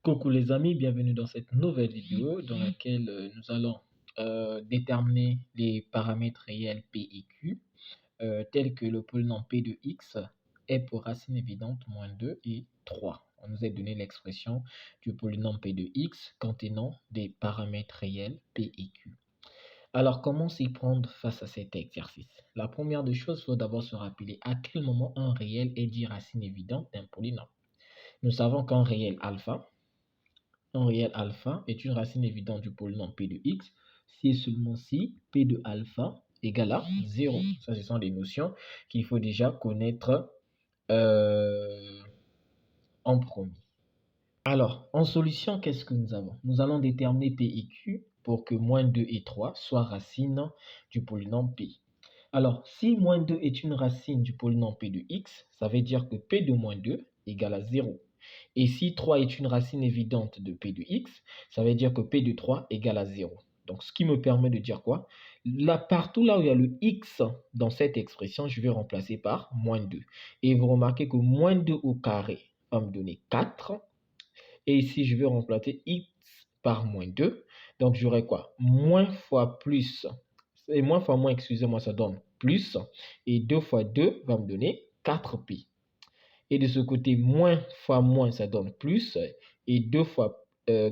Coucou les amis, bienvenue dans cette nouvelle vidéo dans laquelle nous allons déterminer les paramètres réels P et Q tels que le polynôme P de x est pour racine évidente moins 2 et 3. On nous a donné l'expression du polynôme P de x contenant des paramètres réels P et Q. Alors comment s'y prendre face à cet exercice? La première des choses, il faut d'abord se rappeler à quel moment un réel est dit racine évidente d'un polynôme. Nous savons qu'un réel alpha est une racine évidente du polynôme P de x si et seulement si P de alpha égale à 0. Ça, ce sont des notions qu'il faut déjà connaître en premier. Alors, en solution, qu'est-ce que nous avons? Nous allons déterminer P et Q pour que moins 2 et 3 soient racines du polynôme P. Alors, si moins 2 est une racine du polynôme P de x, ça veut dire que P de moins 2 égale à 0. Et si 3 est une racine évidente de P de x, ça veut dire que P de 3 égale à 0. Donc, ce qui me permet de dire quoi? Là, partout là où il y a le x dans cette expression, je vais remplacer par moins 2. Et vous remarquez que moins 2 au carré va me donner 4. Et ici, je vais remplacer x par moins 2. Donc, j'aurai quoi? Moins fois plus. Et moins fois moins, excusez-moi, ça donne plus. Et 2 fois 2 va me donner 4p. Et de ce côté, moins fois moins, ça donne plus. Et 2 fois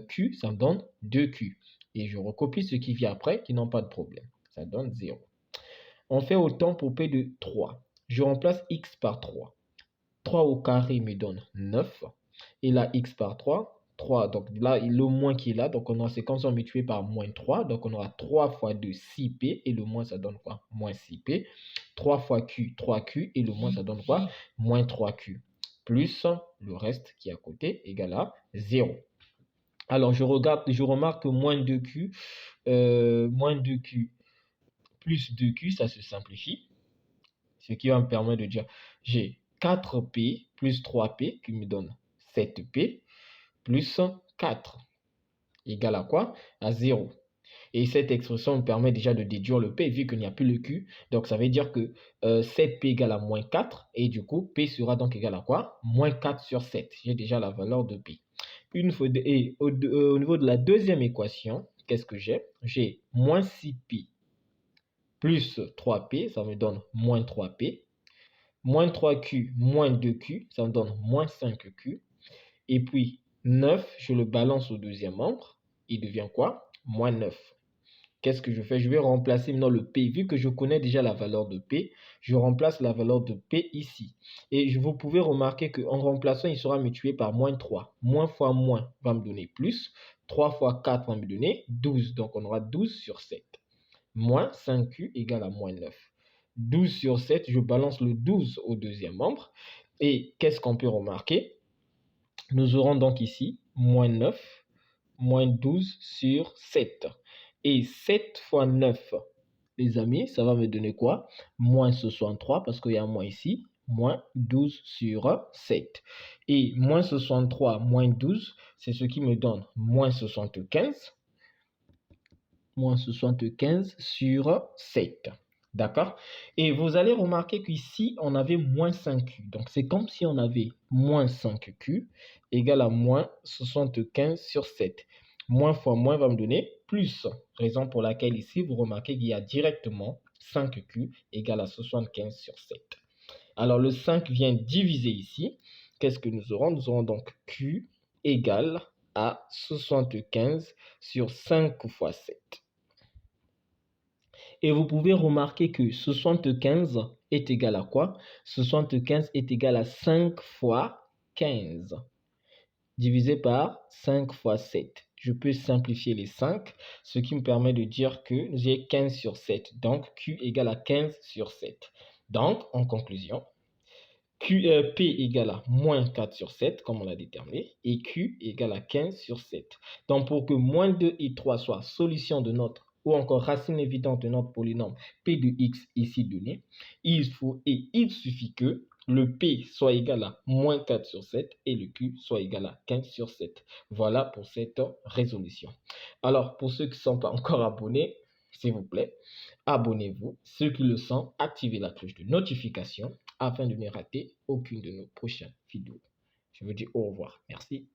Q, ça me donne 2Q. Et je recopie ce qui vient après, qui n'ont pas de problème. Ça donne 0. On fait autant pour P de 3. Je remplace x par 3. 3 au carré me donne 9. Et là, x par 3, 3. Donc là, le moins qui est là. Donc c'est comme si on multiplié par moins 3. Donc on aura 3 fois 2, 6p. Et le moins, ça donne quoi? Moins 6p. 3 fois q, 3q. Et le moins, ça donne quoi? Moins 3q. Plus le reste qui est à côté égale à 0. Alors, je remarque que moins 2q plus 2q, ça se simplifie. Ce qui va me permettre de dire, j'ai 4p plus 3p qui me donne 7p plus 4 égale à quoi? À 0. Et cette expression me permet déjà de déduire le p vu qu'il n'y a plus le q. Donc, ça veut dire que 7p égale à moins 4. Et du coup, p sera donc égal à quoi? Moins 4 sur 7. J'ai déjà la valeur de p. Au niveau de la deuxième équation, qu'est-ce que j'ai? J'ai moins 6p plus 3p, ça me donne moins 3p. Moins 3q moins 2q, ça me donne moins 5q. Et puis 9, je le balance au deuxième membre. Il devient quoi? Moins 9. Qu'est-ce que je fais? Je vais remplacer maintenant le P. Vu que je connais déjà la valeur de P, je remplace la valeur de P ici. Et vous pouvez remarquer qu'en remplaçant, il sera multiplié par moins 3. Moins fois moins va me donner plus. 3 fois 4 va me donner 12. Donc, on aura 12 sur 7. Moins 5Q égale à moins 9. 12 sur 7, je balance le 12 au deuxième membre. Et qu'est-ce qu'on peut remarquer? Nous aurons donc ici moins 9, moins 12 sur 7. Et 7 fois 9, les amis, ça va me donner quoi? Moins 63 parce qu'il y a un moins ici. Moins 12 sur 7. Et moins 63 moins 12, c'est ce qui me donne moins 75. Moins 75 sur 7. D'accord? Et vous allez remarquer qu'ici, on avait moins 5Q. Donc, c'est comme si on avait moins 5Q égale à moins 75 sur 7. Moins fois moins va me donner plus. Raison pour laquelle ici, vous remarquez qu'il y a directement 5Q égale à 75 sur 7. Alors, le 5 vient diviser ici. Qu'est-ce que nous aurons? Nous aurons donc Q égale à 75 sur 5 fois 7. Et vous pouvez remarquer que 75 est égal à quoi? 75 est égal à 5 fois 15, divisé par 5 fois 7. Je peux simplifier les 5, ce qui me permet de dire que j'ai 15 sur 7. Donc, Q égale à 15 sur 7. Donc, en conclusion, P égale à moins 4 sur 7, comme on l'a déterminé, et Q égale à 15 sur 7. Donc, pour que moins 2 et 3 soient solution de notre, ou encore racine évidente de notre polynôme P de x ici donné, il suffit que le P soit égal à moins 4 sur 7 et le Q soit égal à 15 sur 7. Voilà pour cette résolution. Alors, pour ceux qui ne sont pas encore abonnés, s'il vous plaît, abonnez-vous. Ceux qui le sont, activez la cloche de notification afin de ne rater aucune de nos prochaines vidéos. Je vous dis au revoir. Merci.